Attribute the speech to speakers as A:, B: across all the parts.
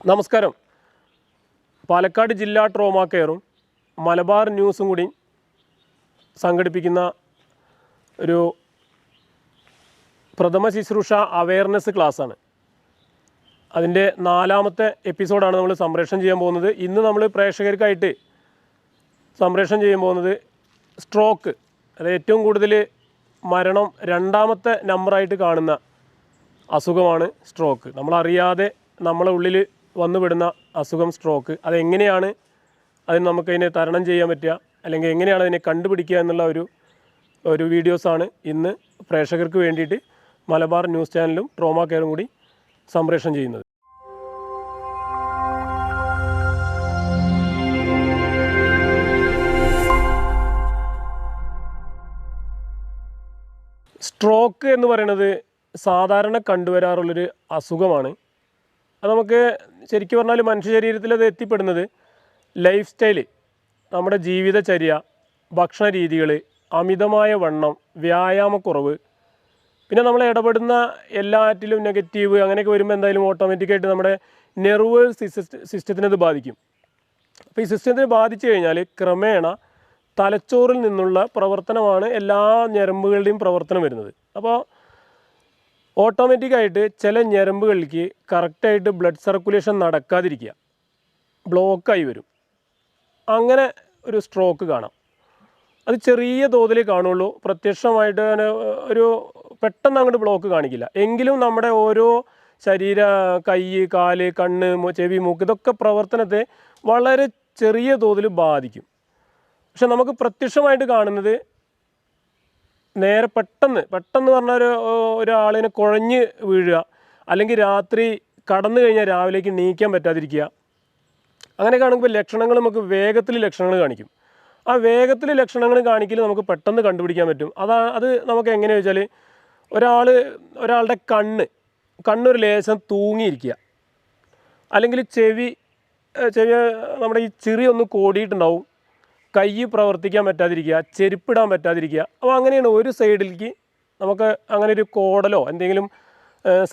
A: നമസ്കാരം. പാലക്കാട് ജില്ലാ ട്രോമാ കെയറും മലബാർ ന്യൂസും കൂടി സംഘടിപ്പിക്കുന്ന ഒരു പ്രഥമ ശുശ്രൂഷ അവയർനെസ് ക്ലാസ്സാണ്. അതിൻ്റെ 4ാമത്തെ എപ്പിസോഡാണ് നമ്മൾ സംപ്രേഷണം ചെയ്യാൻ പോകുന്നത്. ഇന്ന് നമ്മൾ പ്രേക്ഷകർക്കായിട്ട് സംപ്രേഷണം ചെയ്യാൻ പോകുന്നത് സ്ട്രോക്ക്, അത് ഏറ്റവും കൂടുതൽ മരണം 2ാമത്തെ നമ്പറായിട്ട് കാണുന്ന അസുഖമാണ് സ്ട്രോക്ക്. നമ്മളറിയാതെ നമ്മളെ ഉള്ളിൽ വന്നുപെടുന്ന അസുഖം സ്ട്രോക്ക്. അതെങ്ങനെയാണ് അതിന് നമുക്കതിനെ തരണം ചെയ്യാൻ പറ്റുക, അല്ലെങ്കിൽ എങ്ങനെയാണ് അതിനെ കണ്ടുപിടിക്കുക എന്നുള്ള ഒരു വീഡിയോസാണ് ഇന്ന് പ്രേക്ഷകർക്ക് വേണ്ടിയിട്ട് മലബാർ ന്യൂസ് ചാനലും ട്രോമാ കെയറും കൂടി സംപ്രേഷണം ചെയ്യുന്നത്. സ്ട്രോക്ക് എന്ന് പറയുന്നത് സാധാരണ കണ്ടുവരാറുള്ളൊരു അസുഖമാണ്. അത് നമുക്ക് ശരിക്കും പറഞ്ഞാൽ മനുഷ്യ ശരീരത്തിൽ അത് എത്തിപ്പെടുന്നത് ലൈഫ് സ്റ്റൈല്, നമ്മുടെ ജീവിതചര്യ, ഭക്ഷണ രീതികൾ, അമിതമായ വണ്ണം, വ്യായാമക്കുറവ്, പിന്നെ നമ്മൾ ഇടപെടുന്ന എല്ലാറ്റിലും നെഗറ്റീവ് അങ്ങനെയൊക്കെ വരുമ്പോൾ എന്തായാലും ഓട്ടോമാറ്റിക്കായിട്ട് നമ്മുടെ നെർവസ് സിസ്റ്റത്തിനത് ബാധിക്കും. അപ്പോൾ ഈ സിസ്റ്റത്തിനെ ബാധിച്ചു കഴിഞ്ഞാൽ ക്രമേണ തലച്ചോറിൽ നിന്നുള്ള പ്രവർത്തനമാണ് എല്ലാ ഞരമ്പുകളുടെയും പ്രവർത്തനം വരുന്നത്. അപ്പോൾ ഓട്ടോമാറ്റിക്കായിട്ട് ചില ഞരമ്പുകളിലേക്ക് കറക്റ്റായിട്ട് ബ്ലഡ് സർക്കുലേഷൻ നടക്കാതിരിക്കുക, ബ്ലോക്കായി വരും. അങ്ങനെ ഒരു സ്ട്രോക്ക് കാണാം. അത് ചെറിയ തോതിൽ കാണുള്ളൂ, പ്രത്യക്ഷമായിട്ട് ഒരു പെട്ടെന്ന് അങ്ങോട്ട് ബ്ലോക്ക് കാണിക്കില്ല. എങ്കിലും നമ്മുടെ ഓരോ ശരീര, കൈ, കാല്, കണ്ണ്, ചെവി, മൂക്ക് ഇതൊക്കെ പ്രവർത്തനത്തെ വളരെ ചെറിയ തോതിൽ ബാധിക്കും. പക്ഷെ നമുക്ക് പ്രത്യക്ഷമായിട്ട് കാണുന്നത് നേരെ പെട്ടെന്ന് പറഞ്ഞാൽ ഒരാളിനെ കുഴഞ്ഞ് വീഴുക, അല്ലെങ്കിൽ രാത്രി കടന്നു കഴിഞ്ഞാൽ രാവിലേക്ക് എണീക്കാൻ പറ്റാതിരിക്കുക. അങ്ങനെ കാണുമ്പോൾ ലക്ഷണങ്ങൾ നമുക്ക് വേഗത്തിൽ ലക്ഷണങ്ങൾ കാണിക്കും. ആ വേഗത്തിൽ ലക്ഷണങ്ങൾ കാണിക്കൽ നമുക്ക് പെട്ടെന്ന് കണ്ടുപിടിക്കാൻ പറ്റും. അത് നമുക്ക് എങ്ങനെയാ വെച്ചാൽ ഒരാളുടെ കണ്ണൊരു ലേശം തൂങ്ങിയിരിക്കുക, അല്ലെങ്കിൽ ചെവി നമ്മുടെ ഈ ചിറി ഒന്ന് കോടിയിട്ടുണ്ടാവും, കൈ പ്രവർത്തിക്കാൻ പറ്റാതിരിക്കുക, ചെരുപ്പിടാൻ പറ്റാതിരിക്കുക. അപ്പോൾ അങ്ങനെയാണ് ഒരു സൈഡിലേക്ക് നമുക്ക് അങ്ങനെ ഒരു കോടലോ എന്തെങ്കിലും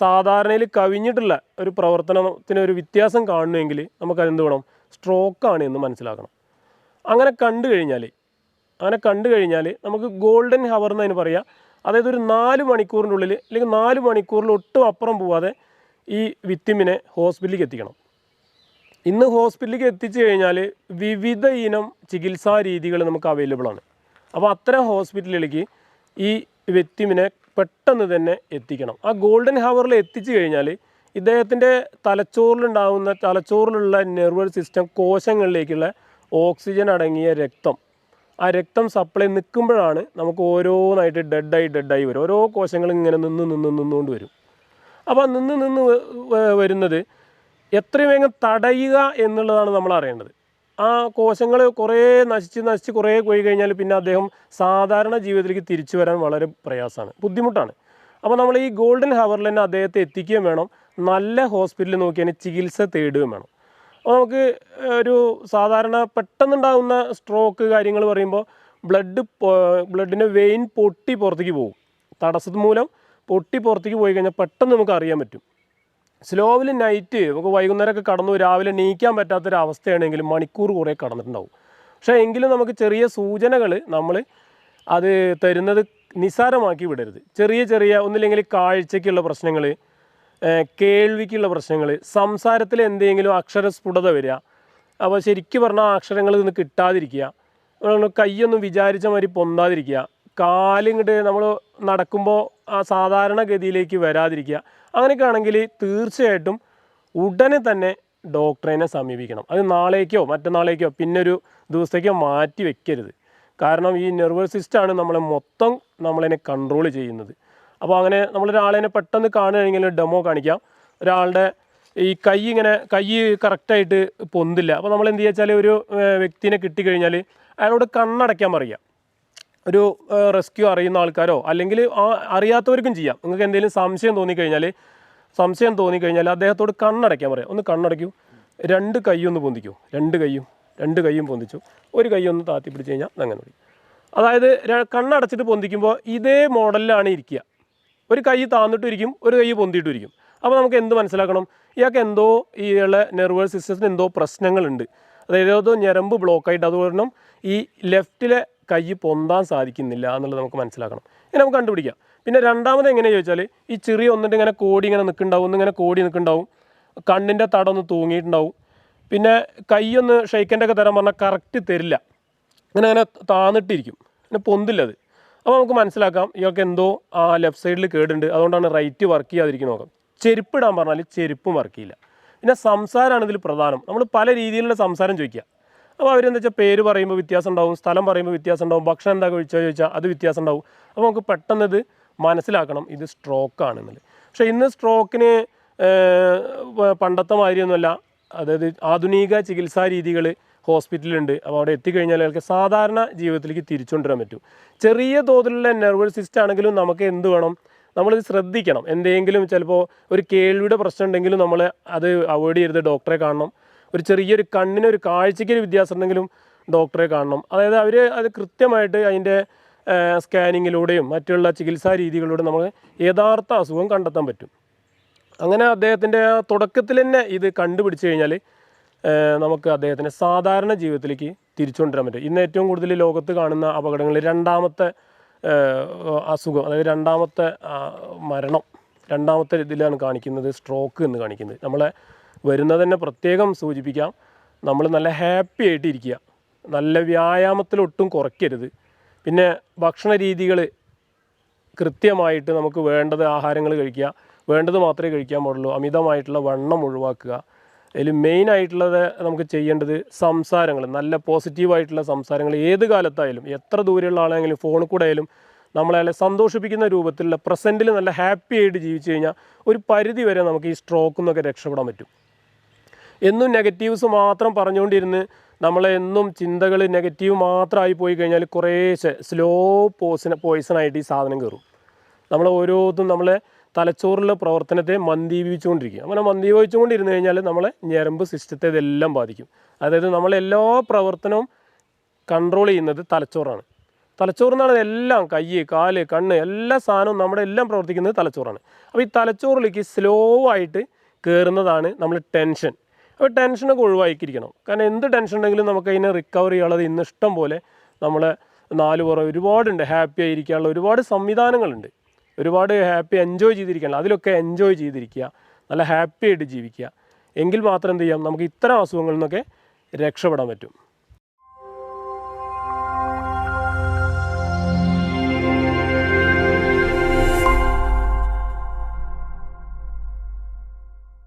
A: സാധാരണയിൽ കവിഞ്ഞിട്ടുള്ള ഒരു പ്രവർത്തനത്തിന് ഒരു വ്യത്യാസം കാണണമെങ്കിൽ നമുക്കതെന്ത് വേണം, സ്ട്രോക്കാണ് എന്ന് മനസ്സിലാക്കണം. അങ്ങനെ കണ്ടു കഴിഞ്ഞാൽ നമുക്ക് ഗോൾഡൻ ഹവർ എന്നതിന് പറയാം. അതായത് ഒരു 4 മണിക്കൂറിൻ്റെ ഉള്ളിൽ, അല്ലെങ്കിൽ 4 മണിക്കൂറിൽ ഒട്ടും അപ്പുറം പോവാതെ ഈ വിക്ടിമിനെ ഹോസ്പിറ്റലിലേക്ക് എത്തിക്കണം. ഇന്ന് ഹോസ്പിറ്റലിലേക്ക് എത്തിച്ചു കഴിഞ്ഞാൽ വിവിധ ഇനം ചികിത്സാ രീതികൾ നമുക്ക് അവൈലബിൾ ആണ്. അപ്പോൾ അത്തരം ഹോസ്പിറ്റലിലേക്ക് ഈ വിക്ടിമിനെ പെട്ടെന്ന് തന്നെ എത്തിക്കണം. ആ ഗോൾഡൻ ഹവറിൽ എത്തിച്ചു കഴിഞ്ഞാൽ ഇദ്ദേഹത്തിൻ്റെ തലച്ചോറിലുള്ള നെർവസ് സിസ്റ്റം കോശങ്ങളിലേക്കുള്ള ഓക്സിജൻ അടങ്ങിയ ആ രക്തം സപ്ലൈ നിൽക്കുമ്പോഴാണ് നമുക്ക് ഓരോന്നായിട്ട് ഡെഡായി വരും. ഓരോ കോശങ്ങളും ഇങ്ങനെ നിന്നുകൊണ്ട് വരും. അപ്പോൾ നിന്ന് വരുന്നത് എത്രയും വേഗം തടയുക എന്നുള്ളതാണ് നമ്മൾ അറിയേണ്ടത്. ആ കോശങ്ങൾ കുറേ നശിച്ച് കുറേ പോയി കഴിഞ്ഞാൽ പിന്നെ അദ്ദേഹം സാധാരണ ജീവിതത്തിലേക്ക് തിരിച്ചു വരാൻ വളരെ പ്രയാസമാണ്, ബുദ്ധിമുട്ടാണ്. അപ്പോൾ നമ്മൾ ഈ ഗോൾഡൻ ഹവറിൽ തന്നെ അദ്ദേഹത്തെ എത്തിക്കുകയും വേണം, നല്ല ഹോസ്പിറ്റലിൽ നോക്കി അതിന് ചികിത്സ തേടുകയും വേണം. അപ്പോൾ നമുക്ക് ഒരു സാധാരണ പെട്ടെന്നുണ്ടാകുന്ന സ്ട്രോക്ക് കാര്യങ്ങൾ പറയുമ്പോൾ ബ്ലഡിൻ്റെ വെയിൻ പൊട്ടി പുറത്തേക്ക് പോകും. തടസ്സം മൂലം പൊട്ടി പുറത്തേക്ക് പോയി കഴിഞ്ഞാൽ പെട്ടെന്ന് നമുക്ക് അറിയാൻ പറ്റും. സ്ലോവിൽ നൈറ്റ് നമുക്ക് വൈകുന്നേരമൊക്കെ കടന്നു രാവിലെ എണീക്കാൻ പറ്റാത്തൊരവസ്ഥയാണെങ്കിൽ മണിക്കൂർ കുറേ കടന്നിട്ടുണ്ടാവും. പക്ഷേ എങ്കിലും നമുക്ക് ചെറിയ സൂചനകൾ നമ്മൾ അത് തരുന്നത് നിസ്സാരമാക്കി വിടരുത്. ചെറിയ ഒന്നില്ലെങ്കിൽ കാഴ്ചയ്ക്കുള്ള പ്രശ്നങ്ങൾ, കേൾവിക്കുള്ള പ്രശ്നങ്ങൾ, സംസാരത്തിൽ എന്തെങ്കിലും അക്ഷരസ്ഫുടത വരിക, അപ്പോൾ ശരിക്കും പറഞ്ഞാൽ ആ അക്ഷരങ്ങൾ നിന്ന് കിട്ടാതിരിക്കുക, കൈയൊന്നും വിചാരിച്ച മാതിരി പൊന്താതിരിക്കുക, കാലിങ്ങോട്ട് നമ്മൾ നടക്കുമ്പോൾ ആ സാധാരണ ഗതിയിലേക്ക് വരാതിരിക്കുക. അങ്ങനെയൊക്കെ ആണെങ്കിൽ തീർച്ചയായിട്ടും ഉടനെ തന്നെ ഡോക്ടറിനെ സമീപിക്കണം. അത് നാളേക്കോ മറ്റന്നാളേക്കോ പിന്നെ ഒരു ദിവസത്തേക്കോ മാറ്റി വെക്കരുത്. കാരണം ഈ നെർവസ് സിസ്റ്റമാണ് നമ്മളതിനെ കൺട്രോൾ ചെയ്യുന്നത്. അപ്പോൾ അങ്ങനെ നമ്മളൊരാളെ പെട്ടെന്ന് കാണുകയാണെങ്കിൽ ഡെമോ കാണിക്കാം. ഒരാളുടെ ഈ കൈ കറക്റ്റായിട്ട് പൊന്തില്ല. അപ്പോൾ നമ്മൾ എന്ത് വെച്ചാൽ ഒരു വ്യക്തിനെ കിട്ടിക്കഴിഞ്ഞാൽ അയാളോട് കണ്ണടയ്ക്കാൻ പറയുക. ഒരു റെസ്ക്യൂ അറിയുന്ന ആൾക്കാരോ അല്ലെങ്കിൽ അറിയാത്തവർക്കും ചെയ്യാം. നിങ്ങൾക്ക് എന്തെങ്കിലും സംശയം തോന്നിക്കഴിഞ്ഞാൽ അദ്ദേഹത്തോട് കണ്ണടയ്ക്കാൻ പറയാം. ഒന്ന് കണ്ണടയ്ക്കൂ, 2 കൈയൊന്ന് പൊന്തിക്കൂ, 2 കൈയും പൊന്തിച്ചു, ഒരു കൈ ഒന്ന് താത്തി പിടിച്ച് കഴിഞ്ഞാൽ അങ്ങനെ മതി. അതായത് കണ്ണടച്ചിട്ട് പൊന്തിക്കുമ്പോൾ ഇതേ മോഡലിലാണ് ഇരിക്കുക. ഒരു കൈ താന്നിട്ടും ഇരിക്കും, ഒരു കൈ പൊന്തിയിട്ടും ഇരിക്കും. അപ്പോൾ നമുക്ക് എന്ത് മനസ്സിലാക്കണം, ഇയാൾക്ക് എന്തോ ഇയാളുടെ നെർവസ് സിസ്റ്റത്തിന് എന്തോ പ്രശ്നങ്ങളുണ്ട്. അതായത് ഏതോ ഞരമ്പ് ബ്ലോക്കായിട്ട്, അതുകൊണ്ട് ഈ ലെഫ്റ്റിലെ കൈ പൊന്താൻ സാധിക്കുന്നില്ല എന്നുള്ളത് നമുക്ക് മനസ്സിലാക്കണം. ഇങ്ങനെ നമുക്ക് കണ്ടുപിടിക്കാം. പിന്നെ രണ്ടാമത് എങ്ങനെയാണെന്ന് ചോദിച്ചാൽ, ഈ ചെറിയ ഒന്നിട്ട് ഇങ്ങനെ കോടി ഇങ്ങനെ നിൽക്കുന്നുണ്ടാവും, ഒന്നിങ്ങനെ കോടി നിൽക്കുന്നുണ്ടാവും, കണ്ണിൻ്റെ തടമൊന്ന് തൂങ്ങിയിട്ടുണ്ടാവും. പിന്നെ കൈയൊന്ന് ഷെയ്ക്കൻ്റെ ഒക്കെ തരാൻ പറഞ്ഞാൽ കറക്റ്റ് തരില്ല, ഇങ്ങനെ അങ്ങനെ താന്നിട്ടിരിക്കും, പിന്നെ പൊന്തില്ലത്. അപ്പോൾ നമുക്ക് മനസ്സിലാക്കാം ഇയാൾക്ക് എന്തോ ആ ലെഫ്റ്റ് സൈഡിൽ കേടുണ്ട്, അതുകൊണ്ടാണ് റൈറ്റ് വർക്ക് ചെയ്യാതിരിക്കുന്നത്. നോക്കാം. ചെരുപ്പ് ഇടാൻ പറഞ്ഞാൽ ചെരുപ്പും വർക്ക് ചെയ്യില്ല. പിന്നെ സംസാരമാണ് ഇതിൽ പ്രധാനം. നമ്മൾ പല രീതിയിലുള്ള സംസാരം ചോദിക്കുക. അപ്പോൾ അവരെന്താ വെച്ചാൽ പേര് പറയുമ്പോൾ വ്യത്യാസം ഉണ്ടാവും, സ്ഥലം പറയുമ്പോൾ വ്യത്യാസം ഉണ്ടാവും, ഭക്ഷണം എന്താ കഴിച്ചാൽ ചോദിച്ചാൽ അത് വ്യത്യാസം ഉണ്ടാവും. അപ്പോൾ നമുക്ക് പെട്ടെന്ന് ഇത് മനസ്സിലാക്കണം ഇത് സ്ട്രോക്കാണെന്നുള്ളത്. പക്ഷേ ഇന്ന് സ്ട്രോക്കിന് പണ്ടത്തെ മാതിരിയൊന്നുമല്ല. അതായത് ആധുനിക ചികിത്സാ രീതികൾ ഹോസ്പിറ്റലുണ്ട്. അപ്പോൾ അവിടെ എത്തിക്കഴിഞ്ഞാൽ അയാൾക്ക് സാധാരണ ജീവിതത്തിലേക്ക് തിരിച്ചുകൊണ്ടുവരാൻ പറ്റും. ചെറിയ തോതിലുള്ള നെർവസ് സിസ്റ്റം ആണെങ്കിലും നമുക്ക് എന്ത് വേണം, നമ്മളിത് ശ്രദ്ധിക്കണം. എന്തെങ്കിലും ചിലപ്പോൾ ഒരു കേൾവിയുടെ പ്രശ്നം ഉണ്ടെങ്കിലും നമ്മൾ അത് അവോയ്ഡ് ചെയ്യരുത്, ഡോക്ടറെ കാണണം. ഒരു ചെറിയൊരു കണ്ണിനൊരു കാഴ്ചയ്ക്കൊരു വ്യത്യാസം ഉണ്ടെങ്കിലും ഡോക്ടറെ കാണണം. അതായത് അവർ അത് കൃത്യമായിട്ട് അതിൻ്റെ സ്കാനിങ്ങിലൂടെയും മറ്റുള്ള ചികിത്സാ രീതികളിലൂടെ നമ്മൾ യഥാർത്ഥ അസുഖം കണ്ടെത്താൻ പറ്റും. അങ്ങനെ അദ്ദേഹത്തിൻ്റെ തുടക്കത്തിൽ തന്നെ ഇത് കണ്ടുപിടിച്ച് കഴിഞ്ഞാൽ നമുക്ക് അദ്ദേഹത്തിൻ്റെ സാധാരണ ജീവിതത്തിലേക്ക് തിരിച്ചുകൊണ്ടുവരാൻ പറ്റും. ഇന്ന് ഏറ്റവും കൂടുതൽ ലോകത്ത് കാണുന്ന അപകടങ്ങളിൽ രണ്ടാമത്തെ അസുഖം, അതായത് രണ്ടാമത്തെ മരണം, രണ്ടാമത്തെ ഇതിലാണ് കാണിക്കുന്നത് സ്ട്രോക്ക് എന്ന് കാണിക്കുന്നത്. നമ്മളെ വരുന്നത് തന്നെ പ്രത്യേകം സൂചിപ്പിക്കാം. നമ്മൾ നല്ല ഹാപ്പി ആയിട്ട് ഇരിക്കുക, നല്ല വ്യായാമത്തിലൊട്ടും കുറയ്ക്കരുത്. പിന്നെ ഭക്ഷണ രീതികൾ കൃത്യമായിട്ട് നമുക്ക് വേണ്ടത് ആഹാരങ്ങൾ കഴിക്കുക, വേണ്ടത് മാത്രമേ കഴിക്കാൻ പാടുള്ളൂ. അമിതമായിട്ടുള്ള വണ്ണം ഒഴിവാക്കുക. അതിൽ മെയിനായിട്ടുള്ളത് നമുക്ക് ചെയ്യേണ്ടത് സംസാരങ്ങൾ, നല്ല പോസിറ്റീവായിട്ടുള്ള സംസാരങ്ങൾ. ഏത് കാലത്തായാലും എത്ര ദൂരെയുള്ള ആളാണെങ്കിലും ഫോണിൽ കൂടെ ആയാലും നമ്മളെ സന്തോഷിപ്പിക്കുന്ന രൂപത്തിലുള്ള പ്രസൻറ്റിൽ നല്ല ഹാപ്പി ആയിട്ട് ജീവിച്ചു കഴിഞ്ഞാൽ ഒരു പരിധി വരെ നമുക്ക് ഈ സ്ട്രോക്കിൽ നിന്നൊക്കെ രക്ഷപ്പെടാൻ പറ്റും. എന്നും നെഗറ്റീവ്സ് മാത്രം പറഞ്ഞുകൊണ്ടിരുന്ന് നമ്മളെന്നും ചിന്തകൾ നെഗറ്റീവ് മാത്രമായി പോയി കഴിഞ്ഞാൽ കുറേശ്ശെ സ്ലോ പോയ്സണായിട്ട് ഈ സാധനം കയറും. നമ്മൾ ഓരോന്നും നമ്മളെ തലച്ചോറിലെ പ്രവർത്തനത്തെ മന്ദീപിച്ചുകൊണ്ടിരിക്കും. അങ്ങനെ മന്ദീപിച്ചുകൊണ്ടിരുന്ന് കഴിഞ്ഞാൽ നമ്മളെ ഞരമ്പ് സിസ്റ്റത്തെ ഇതെല്ലാം ബാധിക്കും. അതായത് നമ്മളെല്ലാ പ്രവർത്തനവും കൺട്രോൾ ചെയ്യുന്നത് തലച്ചോറാണ്. തലച്ചോറിനാണ് എല്ലാം, കൈ, കാല്, കണ്ണ്, എല്ലാ സാധനവും നമ്മുടെ എല്ലാം പ്രവർത്തിക്കുന്നത് തലച്ചോറാണ്. അപ്പോൾ ഈ തലച്ചോറിലേക്ക് സ്ലോ ആയിട്ട് കയറുന്നതാണ് നമ്മൾ ടെൻഷൻ. അപ്പോൾ ടെൻഷനൊക്കെ ഒഴിവാക്കിയിരിക്കണം. കാരണം എന്ത് ടെൻഷൻ ഉണ്ടെങ്കിലും നമുക്ക് അതിനെ റിക്കവർ ചെയ്യാനുള്ളത് ഇന്ന് ഇഷ്ടം പോലെ നമ്മളെ നാല് പുറം ഒരുപാടുണ്ട്. ഹാപ്പി ആയിരിക്കാനുള്ള ഒരുപാട് സംവിധാനങ്ങളുണ്ട്, ഒരുപാട് ഹാപ്പി എൻജോയ് ചെയ്തിരിക്കണം. അതിലൊക്കെ എൻജോയ് ചെയ്തിരിക്കുക, നല്ല ഹാപ്പി ആയിട്ട് ജീവിക്കുക. എങ്കിൽ മാത്രം എന്ത് ചെയ്യാം, നമുക്ക് ഇത്തരം അസുഖങ്ങളിൽ നിന്നൊക്കെ രക്ഷപ്പെടാൻ പറ്റും.